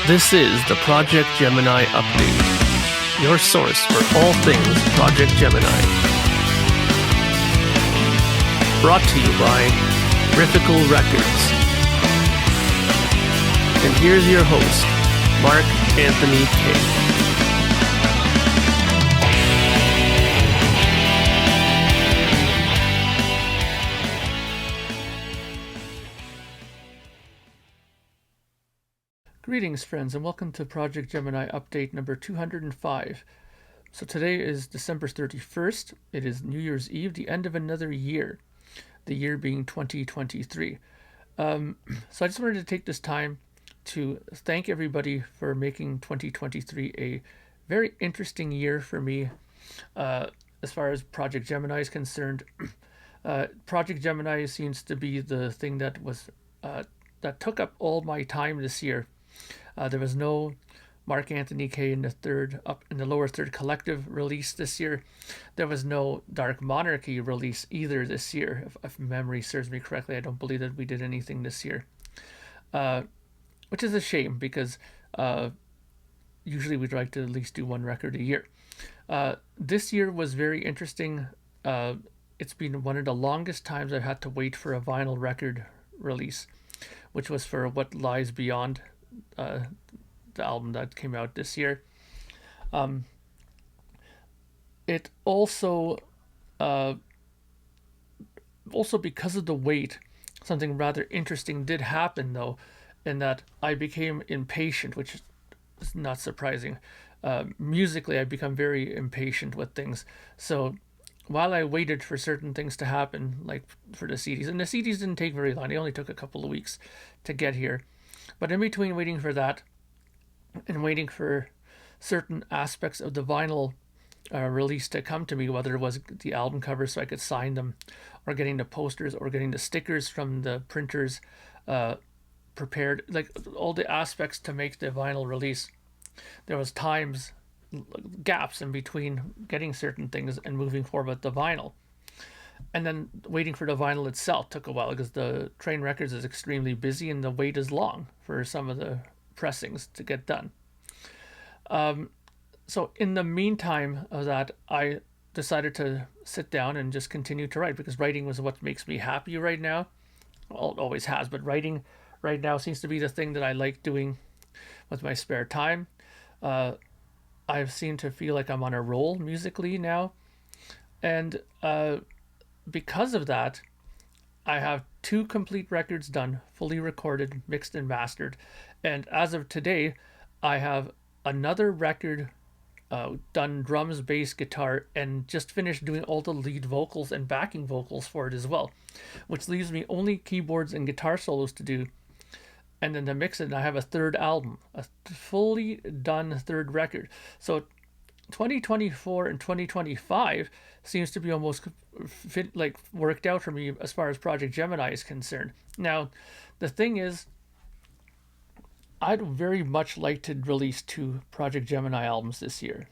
This is the Projekt Gemineye Update, your source for all things Projekt Gemineye. Brought to you by Riffical Records. And here's your host, Mark Anthony K. Greetings, friends, and welcome to Projekt Gemineye Update number 205. So today is December 31st. It is New Year's Eve, the end of another year, the year being 2023. So I just wanted to take this time to thank everybody for making 2023 a very interesting year for me as far as Projekt Gemineye is concerned. Projekt Gemineye seems to be the thing that was that took up all my time this year. There was no Mark Anthony K in the lower third collective release this year. There was no Dark Monarchy release either this year. If memory serves me correctly, I don't believe that we did anything this year, which is a shame because usually we'd like to at least do one record a year. This year was very interesting. It's been one of the longest times I've had to wait for a vinyl record release, which was for What Lies Beyond, the album that came out this year. It also because of the wait, something rather interesting did happen though, in that I became impatient, which is not surprising. Musically, I've become very impatient with things. So while I waited for certain things to happen, like for the CDs, and the CDs didn't take very long, they only took a couple of weeks to get here. But in between waiting for that and waiting for certain aspects of the vinyl release to come to me, whether it was the album covers so I could sign them, or getting the posters, or getting the stickers from the printers prepared, like all the aspects to make the vinyl release, there was gaps in between getting certain things and moving forward with the vinyl. And then waiting for the vinyl itself took a while because the Train Records is extremely busy and the wait is long for some of the pressings to get done. So in the meantime of that, I decided to sit down and just continue to write, because writing was what makes me happy right now. Well, it always has, but writing right now seems to be the thing that I like doing with my spare time. I've seemed to feel like I'm on a roll musically now. And because of that, I have 2 complete records done, fully recorded, mixed and mastered. And as of today, I have another record done, drums, bass, guitar, and just finished doing all the lead vocals and backing vocals for it as well, which leaves me only keyboards and guitar solos to do. And then to mix it, and I have a third album, a fully done third record. So 2024 and 2025 seems to be almost worked out for me as far as Projekt Gemineye is concerned. Now, the thing is, I'd very much like to release 2 Projekt Gemineye albums this year.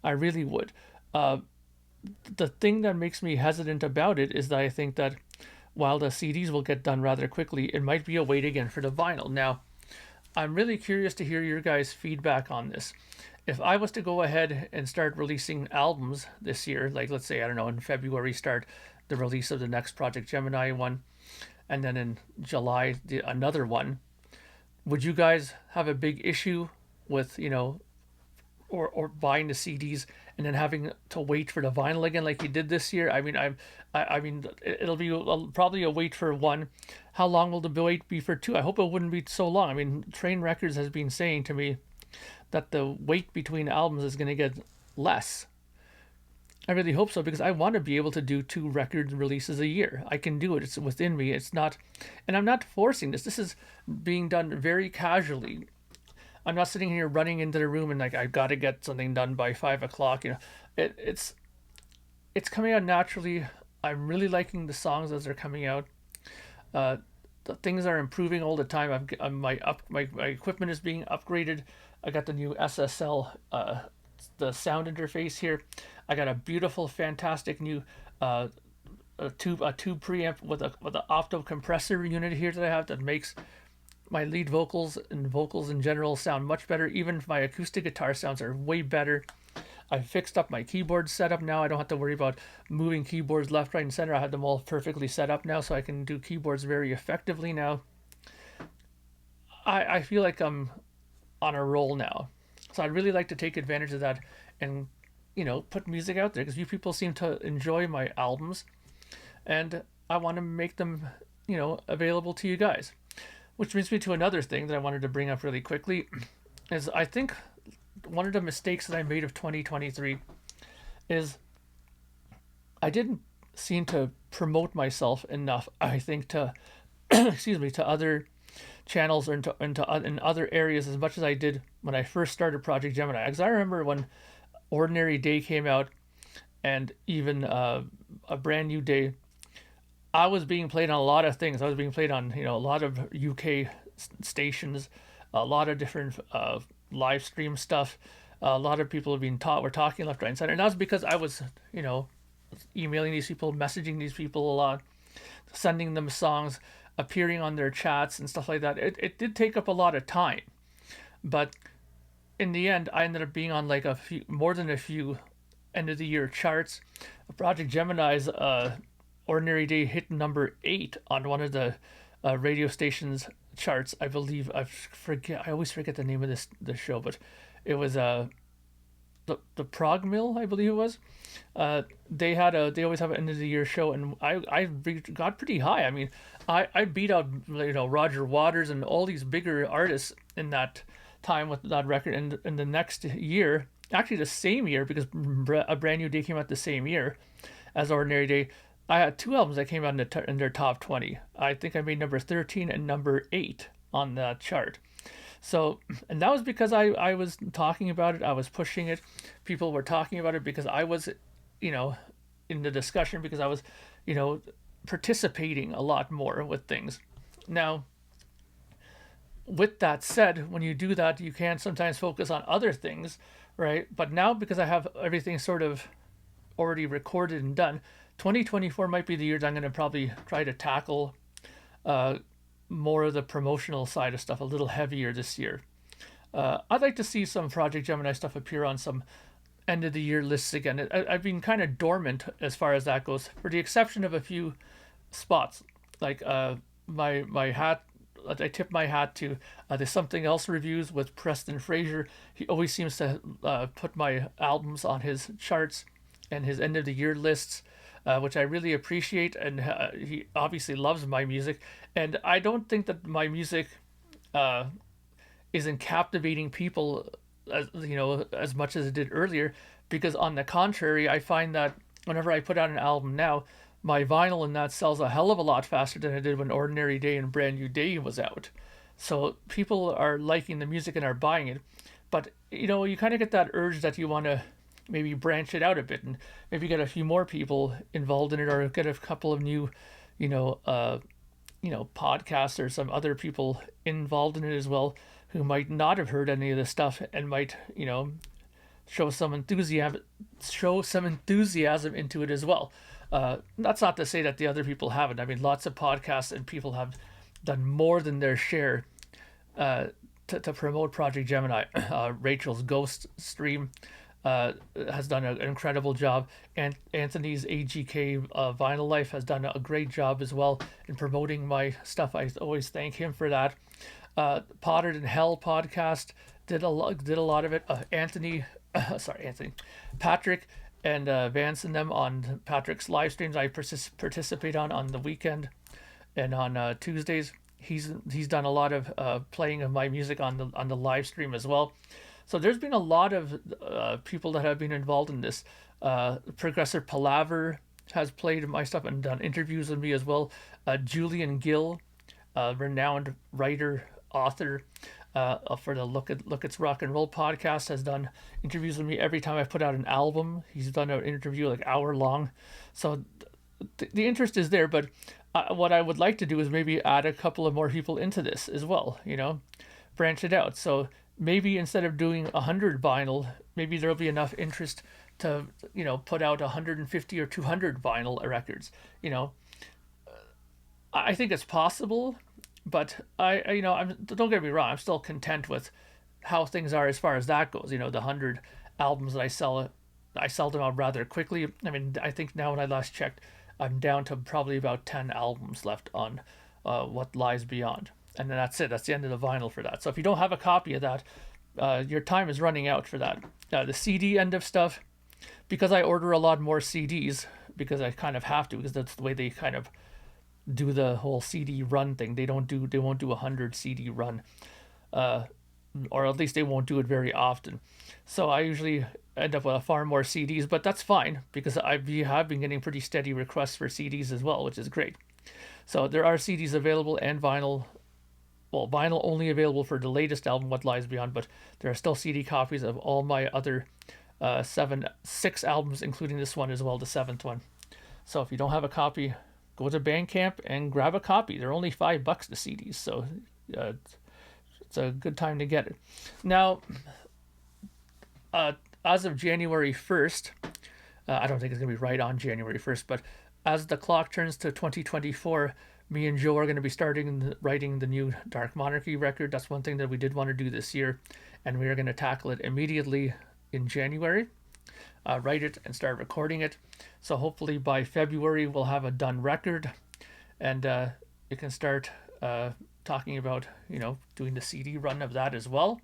I really would. The thing that makes me hesitant about it is that I think that while the CDs will get done rather quickly, it might be a wait again for the vinyl. Now, I'm really curious to hear your guys' feedback on this. If I was to go ahead and start releasing albums this year, like let's say, I don't know, in February start the release of the next Projekt Gemineye one, and then in July another one, would you guys have a big issue with, or buying the CDs and then having to wait for the vinyl again like you did this year? I mean, it'll be probably a wait for 1. How long will the wait be for 2? I hope it wouldn't be so long. I mean, Train Records has been saying to me that the wait between albums is going to get less. I really hope so, because I want to be able to do 2 record releases a year. I can do it. It's within me. It's not, and I'm not forcing this. This is being done very casually. I'm not sitting here running into the room and like, I've got to get something done by 5 o'clock. It's coming out naturally. I'm really liking the songs as they're coming out. The things are improving all the time. My equipment is being upgraded. I got the new SSL, the sound interface here. I got a beautiful, fantastic new a tube preamp with an opto compressor unit here that I have that makes my lead vocals and vocals in general sound much better. Even my acoustic guitar sounds are way better. I fixed up my keyboard setup now. I don't have to worry about moving keyboards left, right, and center. I have them all perfectly set up now, so I can do keyboards very effectively now. I feel like I'm on a roll now. So I'd really like to take advantage of that and, put music out there because you people seem to enjoy my albums and I want to make them, available to you guys. Which brings me to another thing that I wanted to bring up really quickly is I think one of the mistakes that I made of 2023 is I didn't seem to promote myself enough, I think, to excuse me, to other channels or into in other areas as much as I did when I first started Project Gemini. Because I remember when Ordinary Day came out, and even a brand new day, I was being played on a lot of things. I was being played on a lot of UK stations, a lot of different live stream stuff. A lot of people have been were talking left, right, and center, and that's because I was emailing these people, messaging these people a lot, sending them songs, appearing on their chats and stuff like that. It did take up a lot of time, but in the end, I ended up being on like more than a few end of the year charts. Project Gemini's Ordinary Day hit number 8 on one of the radio stations charts. I believe I always forget the name of this show, but it was the Prog Mill, I believe it was. They always have an end of the year show, and I got pretty high. I mean, I beat out Roger Waters and all these bigger artists in that time with that record. And in the next year, actually the same year, because A Brand New Day came out the same year as Ordinary Day, I had two albums that came out in their top 20. I think I made number 13 and number 8 on that chart. So, and that was because I was talking about it, I was pushing it. People were talking about it because I was, in the discussion, because I was, participating a lot more with things. Now, with that said, when you do that, you can sometimes focus on other things, right? But now, because I have everything sort of already recorded and done, 2024 might be the year that I'm going to probably try to tackle more of the promotional side of stuff a little heavier this year. I'd like to see some Project Gemini stuff appear on some end of the year lists again. I've been kind of dormant as far as that goes, for the exception of a few spots. Like my hat, I tip my hat to the Something Else reviews with Preston Fraser. He always seems to put my albums on his charts and his end of the year lists, which I really appreciate. And he obviously loves my music. And I don't think that my music isn't captivating people as much as it did earlier, because on the contrary, I find that whenever I put out an album now, my vinyl in that sells a hell of a lot faster than it did when Ordinary Day and Brand New Day was out. So people are liking the music and are buying it. But you kind of get that urge that you want to maybe branch it out a bit and maybe get a few more people involved in it, or get a couple of new podcasts or some other people involved in it as well, who might not have heard any of this stuff and might show some enthusiasm into it as well. That's not to say that the other people haven't. I mean, lots of podcasts and people have done more than their share to promote Project Gemini. Rachel's Ghost Stream has done an incredible job, and Anthony's AGK Vinyl Life has done a great job as well in promoting my stuff. I always thank him for that. Pottered in Hell podcast did a lot of it. Patrick and Vance and them on Patrick's live streams I participate on the weekend and on Tuesdays. He's done a lot of playing of my music on the live stream as well. So there's been a lot of people that have been involved in this. Progressive Palaver has played my stuff and done interviews with me as well. Julian Gill, renowned writer, author for the Look It's Rock and Roll podcast, has done interviews with me every time I put out an album. He's done an interview like hour long. So the interest is there, but what I would like to do is maybe add a couple of more people into this as well, branch it out. So maybe instead of doing 100 vinyl, maybe there'll be enough interest to, put out 150 or 200 vinyl records. I think it's possible, But I'm don't get me wrong, I'm still content with how things are as far as that goes. The 100 albums that I sell them out rather quickly. I mean, I think now when I last checked, I'm down to probably about 10 albums left on What Lies Beyond, and then that's it. That's the end of the vinyl for that. So if you don't have a copy of that, your time is running out for that. The CD end of stuff, because I order a lot more CDs because I kind of have to, because that's the way they kind of do the whole CD run thing. They won't do 100 CD run, uh, or at least they won't do it very often. So I usually end up with far more CDs, but that's fine because we have been getting pretty steady requests for CDs as well, which is great. So there are CDs available and vinyl. Well, vinyl only available for the latest album, What Lies Beyond, but there are still CD copies of all my other 6 albums, including this one as well, the seventh one. So if you don't have a copy, go to Bandcamp and grab a copy. They're only $5 the CDs, so uh, it's a good time to get it. Now, uh, as of January 1st, I don't think it's going to be right on January 1st, but as the clock turns to 2024, me and Joe are going to be starting writing the new Dark Monarchy record. That's one thing that we did want to do this year, and we are going to tackle it immediately in January. Write it and start recording it. So hopefully by February we'll have a done record, and you can start talking about doing the CD run of that as well.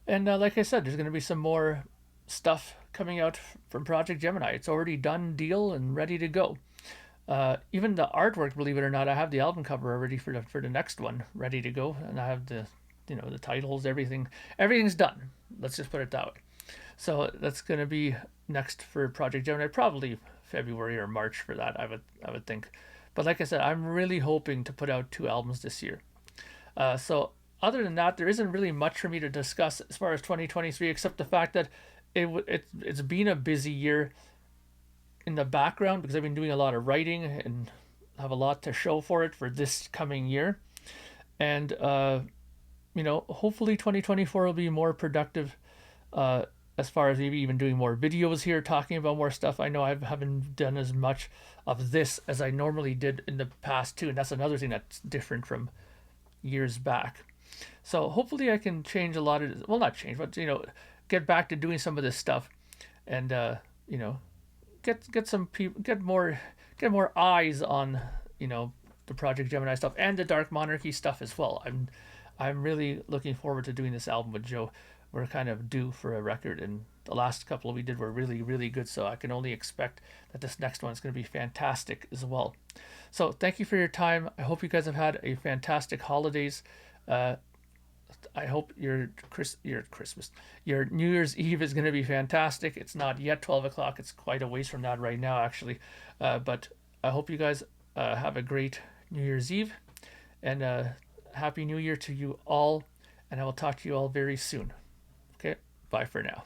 And like I said, there's going to be some more stuff coming out from Project Gemini. It's already done deal and ready to go. Even the artwork, believe it or not, I have the album cover already for the next one ready to go, and I have the titles, everything's done. Let's just put it that way. So that's going to be next for Project Gemini, probably February or March for that. I would think. But like I said, I'm really hoping to put out 2 albums this year. So other than that, there isn't really much for me to discuss as far as 2023, except the fact that it's been a busy year in the background because I've been doing a lot of writing and have a lot to show for it for this coming year. And hopefully 2024 will be more productive, as far as maybe even doing more videos here, talking about more stuff. I know I haven't done as much of this as I normally did in the past too, and that's another thing that's different from years back. So hopefully I can change a lot of, well, not change, but get back to doing some of this stuff, and you know get some people, get more eyes on the Project Gemini stuff and the Dark Monarchy stuff as well. I'm really looking forward to doing this album with Joe. We're kind of due for a record, and the last couple we did were really, really good. So I can only expect that this next one is going to be fantastic as well. So thank you for your time. I hope you guys have had a fantastic holidays. Uh, I hope your New Year's Eve is going to be fantastic. It's not yet 12 o'clock. It's quite a ways from that right now, actually. But I hope you guys have a great New Year's Eve, and Happy New Year to you all. And I will talk to you all very soon. Okay, bye for now.